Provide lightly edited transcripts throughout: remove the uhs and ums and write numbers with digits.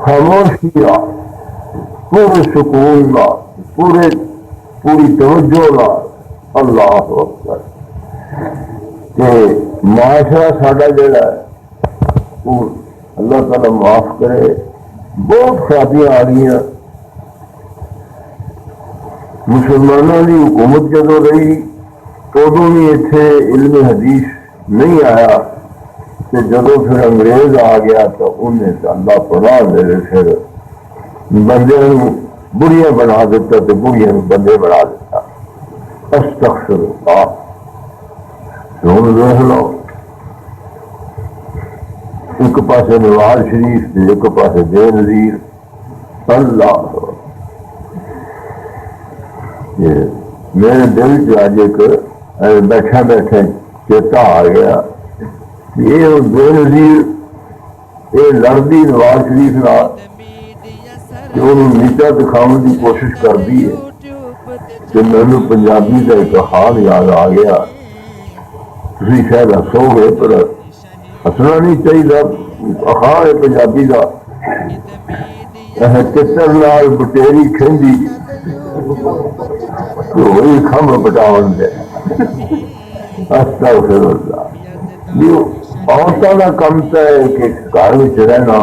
خاموشی پورے سکون پوری توجہ اللہ اکبر کہ معاشرہ ساڈا جڑا ہے وہ اللہ تعالی معاف کرے بہت خرابیاں آ گئی ہیں. مسلمانوں کی حکومت جدو رہی ادو بھی اتنے علم حدیث نہیں آیا کہ جدو پھر انگریز آ گیا تو انہیں اللہ پناہ دے پھر بندے بڑھیا بنا دیتا تو بڑھیا بندے بنا دیتا. استغفر اللہ. ہوں دیکھ لو ایک پاسے نواز شریف ایک پاسے بے نظیر. اللہ میرے دل چ آج ایک بیٹھے بیٹھے چیتا آ گیا یہ بے نظیر یہ لڑتی نواز شریف نال کہ انہوں نیچا دکھاؤ کی کوشش کرتی ہے کہ مینو پنجابی کا ایک حال یاد آ گیا. تھی شاید ہسو گے پر ہسنا نہیں چاہیے. اخان ہے پنجابی کا کسر نال بٹیری کھیندی وہی کھمب بٹاون دے. استغفر اللہ. عورتوں کا کم تو ہے کہ گھر میں رہنا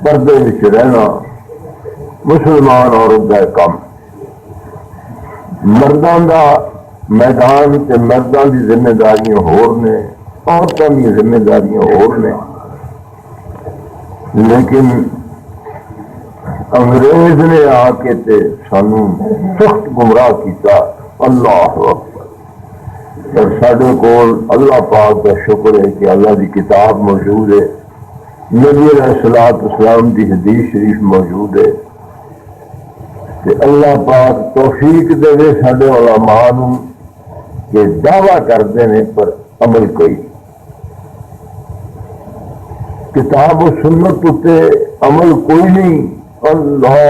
پردے میں رہنا. مسلمان عورت کا کم مردوں کا میدان سے مردوں کی ذمہ داریاں ہور نے عورتوں کی ذمہ داریاں ہور نے. لیکن انگریز نے آ کے سانو سخت گمراہ کیتا. اللہ اکبر. اور سارے کول اللہ پاک کا شکر ہے کہ اللہ کی کتاب موجود ہے نبی علیہ الصلوۃ والسلام کی حدیث شریف موجود ہے کہ اللہ پاک توفیق دے سارے علماء کہ دعویٰ کرتے ہیں پر عمل کوئی. کتاب و سنت اتنے عمل کوئی نہیں. اللہ